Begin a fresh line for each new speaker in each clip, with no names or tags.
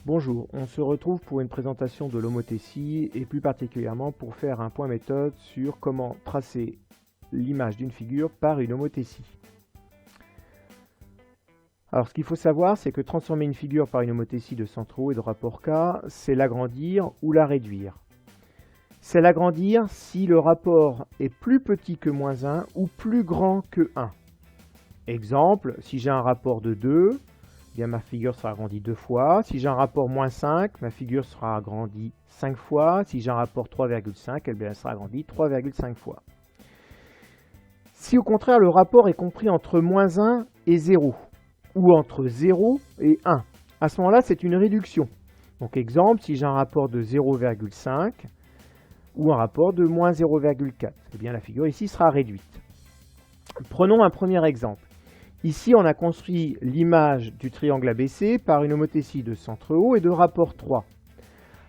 Bonjour, on se retrouve pour une présentation de l'homothétie et plus particulièrement pour faire un point méthode sur comment tracer l'image d'une figure par une homothétie. Alors ce qu'il faut savoir, c'est que transformer une figure par une homothétie de centre O et de rapport K, c'est l'agrandir ou la réduire. C'est l'agrandir si le rapport est plus petit que moins 1 ou plus grand que 1. Exemple, si j'ai un rapport de 2, bien, ma figure sera agrandie 2 fois. Si j'ai un rapport moins 5, ma figure sera agrandie 5 fois. Si j'ai un rapport 3,5, elle sera agrandie 3,5 fois. Si au contraire le rapport est compris entre moins 1 et 0, ou entre 0 et 1, à ce moment-là c'est une réduction. Donc exemple, si j'ai un rapport de 0,5 ou un rapport de moins 0,4, eh bien la figure ici sera réduite. Prenons un premier exemple. Ici, on a construit l'image du triangle ABC par une homothétie de centre O et de rapport 3.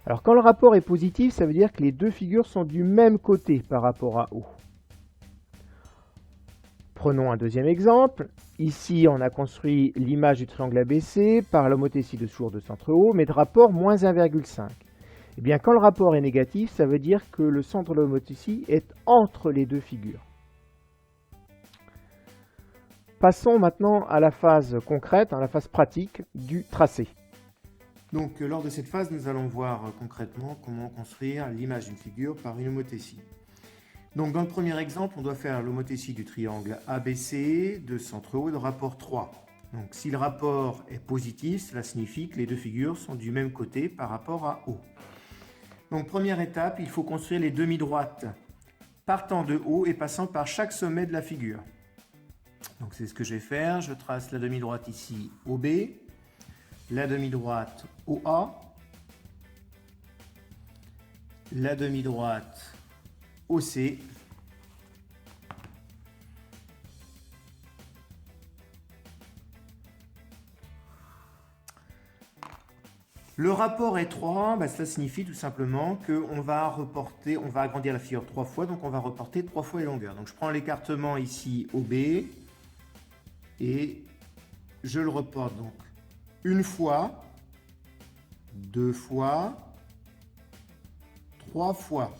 Alors, quand le rapport est positif, ça veut dire que les deux figures sont du même côté par rapport à O. Prenons un deuxième exemple. Ici, on a construit l'image du triangle ABC par l'homothétie de toujours de centre O, mais de rapport moins 1,5. Eh bien, quand le rapport est négatif, ça veut dire que le centre de l'homothétie est entre les deux figures. Passons maintenant à la phase concrète, à la phase pratique du tracé.
Donc, lors de cette phase, nous allons voir concrètement comment construire l'image d'une figure par une homothétie. Donc, dans le premier exemple, on doit faire l'homothétie du triangle ABC de centre O et de rapport 3. Donc, si le rapport est positif, cela signifie que les deux figures sont du même côté par rapport à O. Donc, première étape, il faut construire les demi-droites partant de O et passant par chaque sommet de la figure. Donc, c'est ce que je vais faire. Je trace la demi-droite ici OB, la demi-droite OA, la demi-droite OC, le rapport est 3, cela signifie tout simplement qu'on va agrandir la figure 3 fois, donc on va reporter 3 fois les longueurs. Donc je prends l'écartement ici OB et je le reporte donc une fois, 2 fois, 3 fois.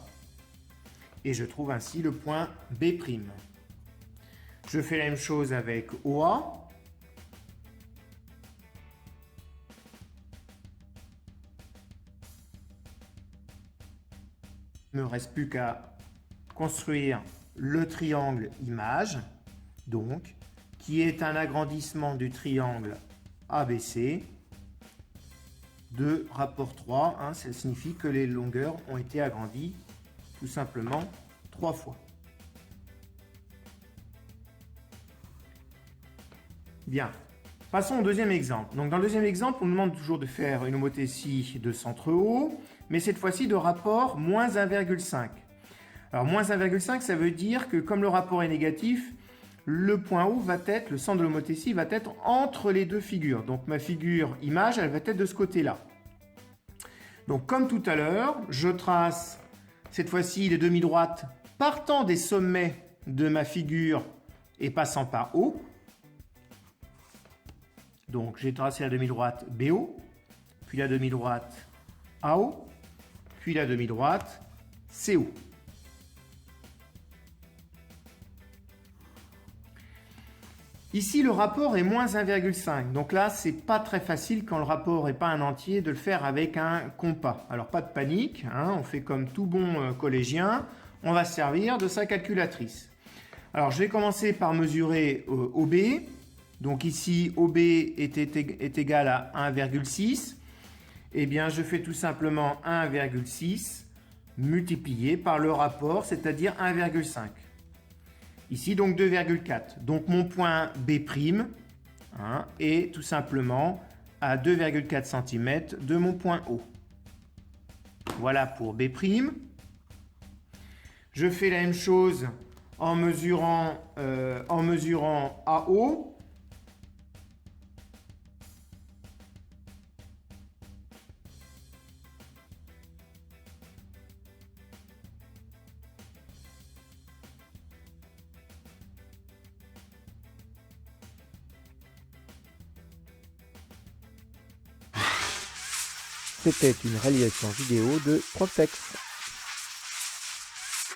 Et je trouve ainsi le point B'. Je fais la même chose avec OA. Il ne me reste plus qu'à construire le triangle image, donc, qui est un agrandissement du triangle ABC de rapport 3. Ça signifie que les longueurs ont été agrandies tout simplement 3 fois. Bien, passons au deuxième exemple. Donc, dans le deuxième exemple, on nous demande toujours de faire une homothétie de centre O, mais cette fois-ci de rapport moins 1,5. Alors, moins 1,5, ça veut dire que comme le rapport est négatif, le point O va être, le centre de l'homothétie va être entre les deux figures. Donc, ma figure image, elle va être de ce côté-là. Donc, comme tout à l'heure, je trace cette fois-ci les demi-droites partant des sommets de ma figure et passant par O. Donc, j'ai tracé la demi-droite BO, puis la demi-droite AO, puis la demi-droite CO. Ici, le rapport est moins 1,5. Donc là, c'est pas très facile quand le rapport n'est pas un entier de le faire avec un compas. Alors, pas de panique, on fait comme tout bon collégien. On va se servir de sa calculatrice. Alors, je vais commencer par mesurer OB. Donc ici, OB est égal à 1,6. Eh bien, je fais tout simplement 1,6 multiplié par le rapport, c'est-à-dire 1,5. Ici, donc 2,4. Donc, mon point B' est tout simplement à 2,4 cm de mon point O. Voilà pour B'. Je fais la même chose en mesurant AO.
C'était une réalisation vidéo de Proftex.